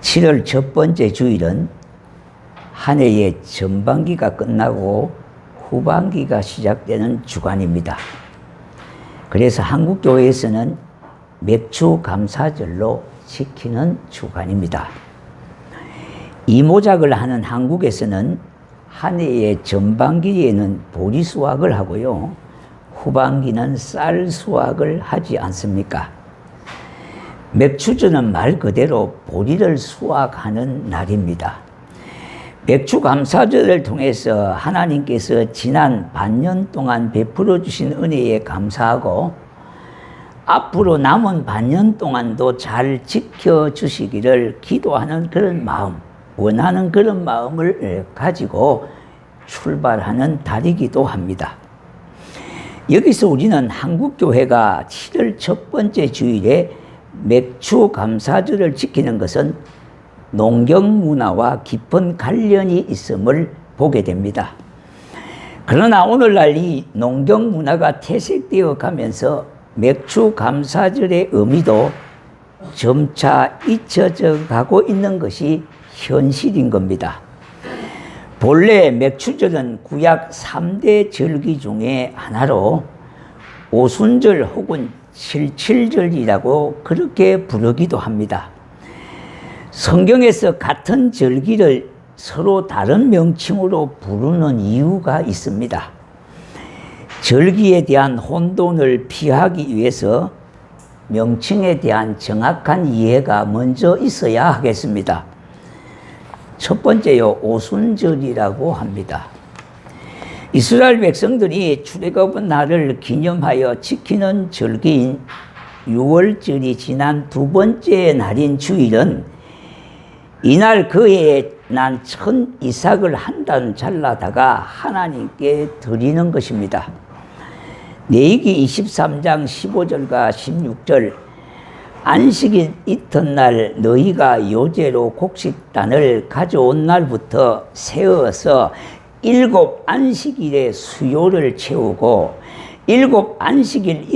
7월 첫 번째 주일은 한 해의 전반기가 끝나고 후반기가 시작되는 주간입니다. 그래서 한국교회에서는 맥주 감사절로 지키는 주간입니다. 이모작을 하는 한국에서는 한 해의 전반기에는 보리 수확을 하고요, 후반기는 쌀 수확을 하지 않습니까? 맥주절은 말 그대로 보리를 수확하는 날입니다. 맥주 감사절을 통해서 하나님께서 지난 반년 동안 베풀어 주신 은혜에 감사하고 앞으로 남은 반년 동안도 잘 지켜주시기를 기도하는 그런 마음, 원하는 그런 마음을 가지고 출발하는 달이기도 합니다. 여기서 우리는 한국교회가 7월 첫 번째 주일에 맥주 감사절을 지키는 것은 농경 문화와 깊은 관련이 있음을 보게 됩니다. 그러나 오늘날 이 농경 문화가 퇴색되어 가면서 맥주 감사절의 의미도 점차 잊혀져 가고 있는 것이 현실인 겁니다. 본래 맥주절은 구약 3대 절기 중에 하나로 오순절 혹은 칠칠절이라고 그렇게 부르기도 합니다. 성경에서 같은 절기를 서로 다른 명칭으로 부르는 이유가 있습니다. 절기에 대한 혼돈을 피하기 위해서 명칭에 대한 정확한 이해가 먼저 있어야 하겠습니다. 첫 번째요, 오순절이라고 합니다. 이스라엘 백성들이 출애굽의 날을 기념하여 지키는 절기인 유월절이 지난 두 번째 날인 주일은 이날 그 해에 난 천 이삭을 한 단 잘라다가 하나님께 드리는 것입니다. 레위기 23장 15절과 16절, 안식일 이튿날 너희가 요제로 곡식단을 가져온 날부터 세어서 7 안식일의 수요를 채우고 7 안식일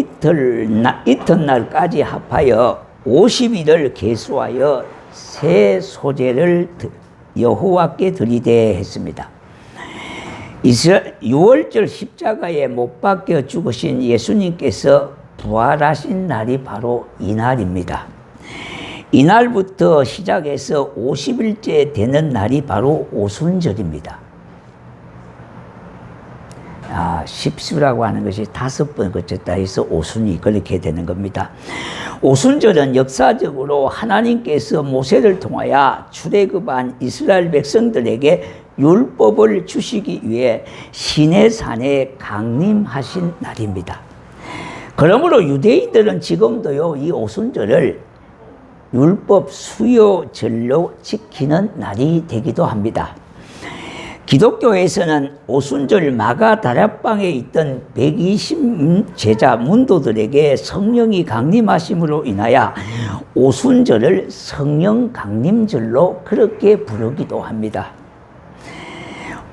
이튿날까지 합하여 50일을 계수하여 새 소재를 여호와께 드리되 했습니다. 유월절 십자가에 못 박혀 죽으신 예수님께서 부활하신 날이 바로 이날입니다. 이날부터 시작해서 50일째 되는 날이 바로 오순절입니다. 십수라고 하는 것이 5번 거쳤다 해서 오순이 그렇게 되는 겁니다. 오순절은 역사적으로 하나님께서 모세를 통하여 출애굽한 이스라엘 백성들에게 율법을 주시기 위해 시내산에 강림하신 날입니다. 그러므로 유대인들은 지금도요, 이 오순절을 율법 수요절로 지키는 날이 되기도 합니다. 기독교에서는 오순절 마가 다락방에 있던 120 제자 문도들에게 성령이 강림하심으로 인하여 오순절을 성령 강림절로 그렇게 부르기도 합니다.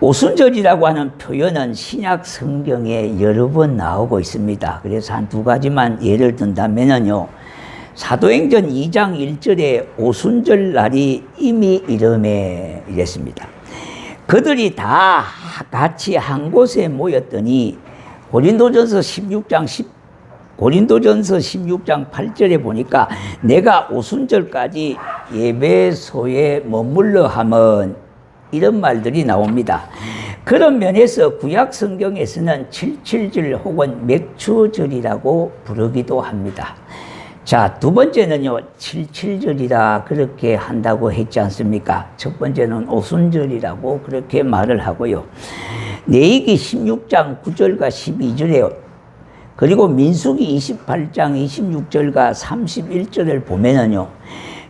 오순절이라고 하는 표현은 신약 성경에 여러 번 나오고 있습니다. 그래서 한 두 가지만 예를 든다면요, 사도행전 2장 1절에 오순절 날이 이미 이름에 이랬습니다. 그들이 다 같이 한 곳에 모였더니 고린도전서 16장 8절에 보니까 내가 오순절까지 예배소에 머물러 함은 이런 말들이 나옵니다. 그런 면에서 구약 성경에서는 칠칠절 혹은 맥주절이라고 부르기도 합니다. 자, 두 번째는요, 칠칠절이라 그렇게 한다고 했지 않습니까? 첫 번째는 오순절이라고 그렇게 말을 하고요. 레위기 16장 9절과 12절에 그리고 민수기 28장 26절과 31절을 보면은요,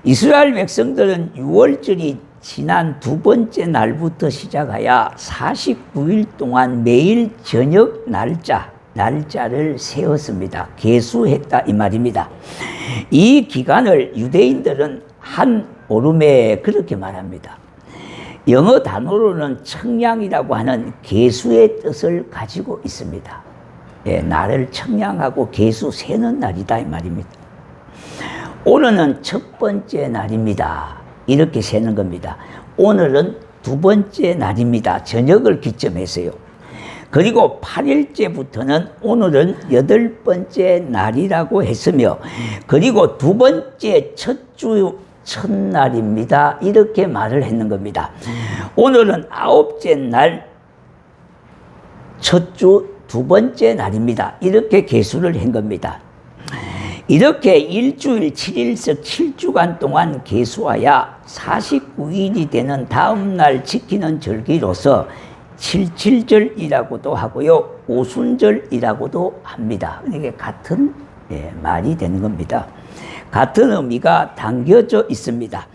이스라엘 백성들은 유월절이 지난 두 번째 날부터 시작하여 49일 동안 매일 저녁 날짜를 세웠습니다. 계수했다 이 말입니다. 이 기간을 유대인들은 한 오름에 그렇게 말합니다. 영어 단어로는 청량이라고 하는 계수의 뜻을 가지고 있습니다. 날을 청량하고 계수 세는 날이다 이 말입니다. 오늘은 첫 번째 날입니다. 이렇게 세는 겁니다. 오늘은 두 번째 날입니다. 저녁을 기점해서요. 그리고 8일째부터는 오늘은 8번째 날이라고 했으며, 그리고 두 번째 첫 주 첫날입니다. 이렇게 말을 했는 겁니다. 오늘은 9째 날 첫 주 두 번째 날입니다. 이렇게 계수를 한 겁니다. 이렇게 일주일 7일석 7주간 동안 계수하여 49일이 되는 다음 날 지키는 절기로서 77절이라고도 하고요, 오순절이라고도 합니다. 이게 같은 말이 되는 겁니다. 같은 의미가 담겨져 있습니다.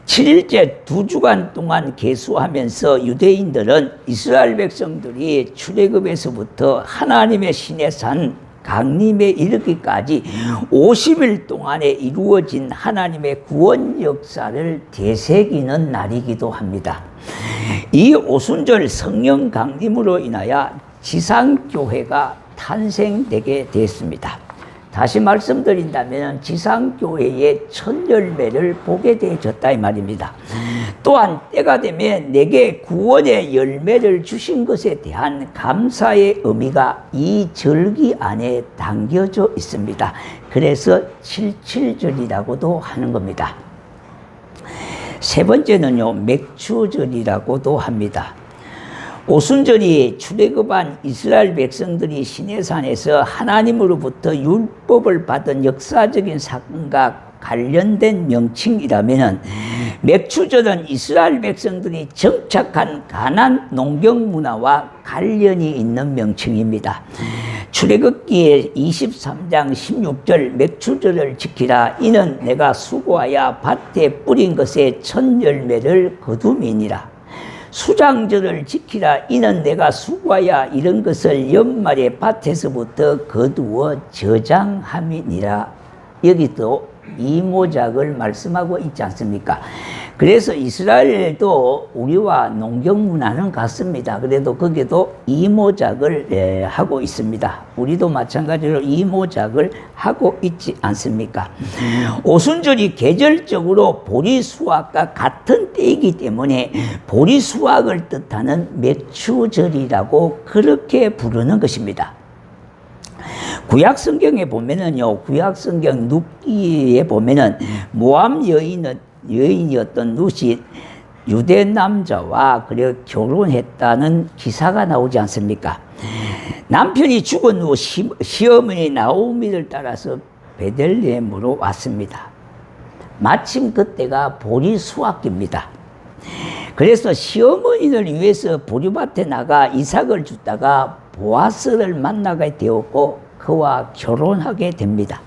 7일째 2주간 동안 계수하면서 유대인들은 이스라엘 백성들이 출애굽에서부터 하나님의 신의 산 강림에 이르기까지 50일 동안에 이루어진 하나님의 구원 역사를 되새기는 날이기도 합니다. 이 오순절 성령 강림으로 인하여 지상교회가 탄생되게 됐습니다. 다시 말씀드린다면 지상교회의 첫 열매를 보게 되어졌다 이 말입니다. 또한 때가 되면 내게 구원의 열매를 주신 것에 대한 감사의 의미가 이 절기 안에 담겨져 있습니다. 그래서 77절이라고도 하는 겁니다. 세 번째는요, 맥추절이라고도 합니다. 오순절이 출애굽한 이스라엘 백성들이 시내산에서 하나님으로부터 율법을 받은 역사적인 사건과 관련된 명칭이라면, 맥추절은 이스라엘 백성들이 정착한 가나안 농경 문화와 관련이 있는 명칭입니다. 출애굽기의 23장 16절 맥추절을 지키라. 이는 내가 수고하여 밭에 뿌린 것의 첫 열매를 거둠이니라. 수장절을 지키라. 이는 내가 수고하여 이런 것을 연말에 밭에서부터 거두어 저장함이니라. 여기도 이모작을 말씀하고 있지 않습니까? 그래서 이스라엘도 우리와 농경 문화는 같습니다. 그래도 거기도 이모작을 하고 있습니다. 우리도 마찬가지로 이모작을 하고 있지 않습니까? 오순절이 계절적으로 보리수확과 같은 때이기 때문에 보리수확을 뜻하는 맥추절이라고 그렇게 부르는 것입니다. 구약 성경에 보면은요, 구약 성경 룻기에 보면은 모압 여인이었던 룻이 유대 남자와 그래 결혼했다는 기사가 나오지 않습니까? 남편이 죽은 후 시어머니 나오미를 따라서 베들레헴으로 왔습니다. 마침 그때가 보리 수확기입니다. 그래서 시어머니를 위해서 보리밭에 나가 이삭을 주다가 보아스를 만나게 되었고 그와 결혼하게 됩니다.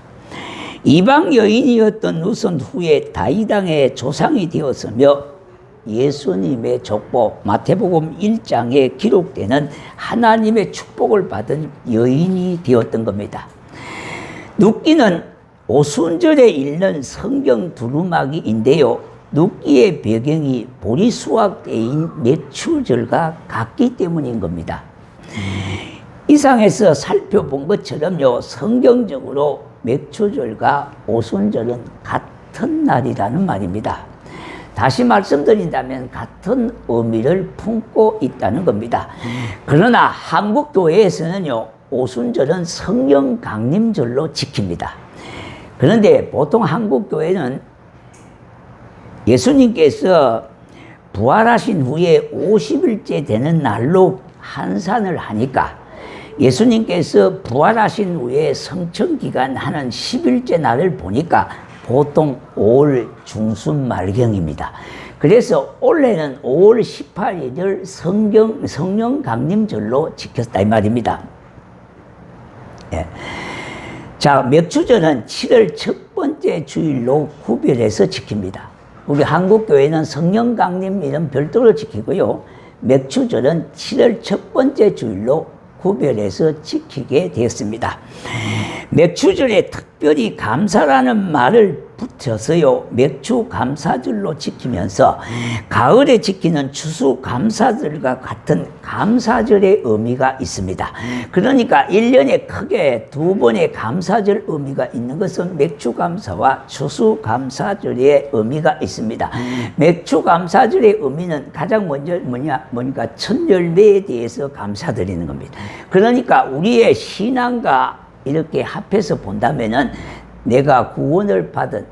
이방 여인이었던 룻은 후에 다윗왕의 조상이 되었으며 예수님의 족보 마태복음 1장에 기록되는 하나님의 축복을 받은 여인이 되었던 겁니다. 룻기는 오순절에 읽는 성경 두루마기인데요, 룻기의 배경이 보리 수확 때인 맥추절과 같기 때문인 겁니다. 이상에서 살펴본 것처럼요, 성경적으로 맥추절과 오순절은 같은 날이라는 말입니다. 다시 말씀드린다면 같은 의미를 품고 있다는 겁니다. 그러나 한국 교회에서는요, 오순절은 성령 강림절로 지킵니다. 그런데 보통 한국 교회는 예수님께서 부활하신 후에 50일째 되는 날로 한산을 하니까 예수님께서 부활하신 후에 성천기간 하는 10일째 날을 보니까 보통 5월 중순 말경입니다. 그래서 올해는 5월 18일을 성령 강림절로 지켰다 이 말입니다. 예. 자, 맥추절은 7월 첫 번째 주일로 구별해서 지킵니다. 우리 한국교회는 성령 강림일은 별도로 지키고요, 맥추절은 7월 첫 번째 주일로 구별해서 지키게 되었습니다. 맥추절에 특별히 감사라는 말을 붙여서요 맥추 감사절로 지키면서 가을에 지키는 추수 감사절과 같은 감사절의 의미가 있습니다. 그러니까 1년에 크게 두 번의 감사절 의미가 있는 것은 맥추 감사와 추수 감사절의 의미가 있습니다. 맥추 감사절의 의미는 가장 먼저 뭐니까 첫 열매에 대해서 감사드리는 겁니다. 그러니까 우리의 신앙과 이렇게 합해서 본다면은 내가 구원을 받은,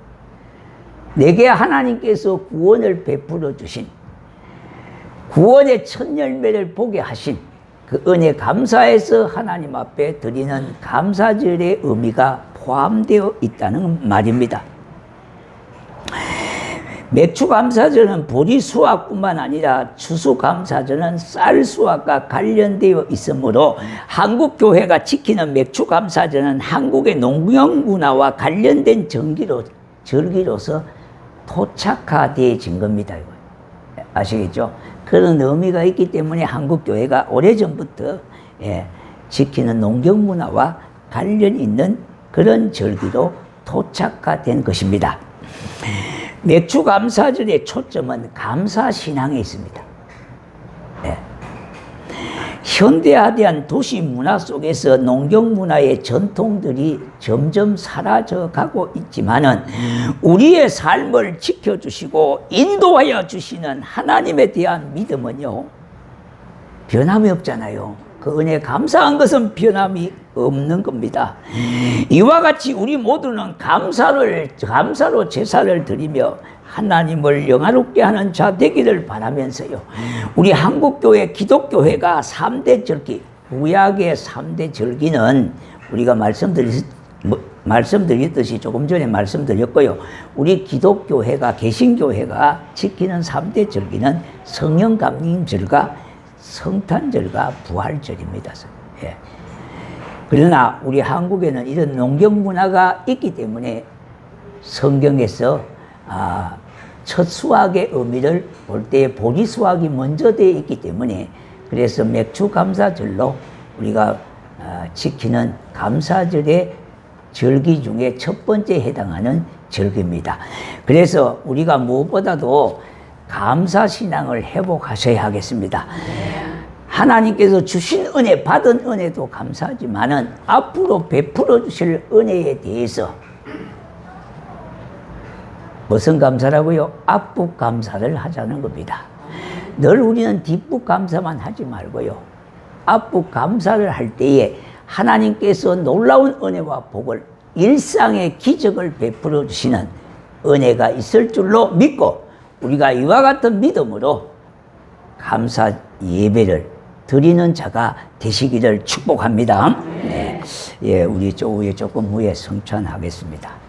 내게 하나님께서 구원을 베풀어 주신, 구원의 첫 열매를 보게 하신 그 은혜 감사해서 하나님 앞에 드리는 감사절의 의미가 포함되어 있다는 말입니다. 맥추 감사절은 보리 수확뿐만 아니라 추수 감사절은 쌀 수확과 관련되어 있으므로 한국 교회가 지키는 맥추 감사절은 한국의 농경 문화와 관련된 절기로서 토착화되어진 겁니다. 아시겠죠? 그런 의미가 있기 때문에 한국 교회가 오래전부터 지키는 농경 문화와 관련 있는 그런 절기로 토착화된 것입니다. 맥추 감사절의 초점은 감사신앙에 있습니다. 현대화된 도시 문화 속에서 농경 문화의 전통들이 점점 사라져 가고 있지만은 우리의 삶을 지켜주시고 인도하여 주시는 하나님에 대한 믿음은요, 변함이 없잖아요. 그 은혜에 감사한 것은 변함이 없는 겁니다. 이와 같이 우리 모두는 감사로 제사를 드리며 하나님을 영화롭게 하는 자 되기를 바라면서요, 우리 한국교회 기독교회가 3대 절기, 구약의 3대 절기는 우리가 말씀드렸듯이 조금 전에 말씀드렸고요, 우리 기독교회가 개신교회가 지키는 3대 절기는 성령감림절과 성탄절과 부활절입니다. 그러나 우리 한국에는 이런 농경 문화가 있기 때문에 성경에서 첫 수확의 의미를 볼 때 보리 수확이 먼저 되어 있기 때문에, 그래서 맥추 감사절로 우리가 지키는 감사절의 절기 중에 첫 번째 해당하는 절기입니다. 그래서 우리가 무엇보다도 감사신앙을 회복하셔야 하겠습니다. 하나님께서 주신 은혜, 받은 은혜도 감사하지만은 앞으로 베풀어 주실 은혜에 대해서 무슨 감사라고요? 앞북 감사를 하자는 겁니다. 늘 우리는 뒷북 감사만 하지 말고요, 앞북 감사를 할 때에 하나님께서 놀라운 은혜와 복을, 일상의 기적을 베풀어 주시는 은혜가 있을 줄로 믿고 우리가 이와 같은 믿음으로 감사 예배를 드리는 자가 되시기를 축복합니다. 우리 조금 후에 성찬하겠습니다.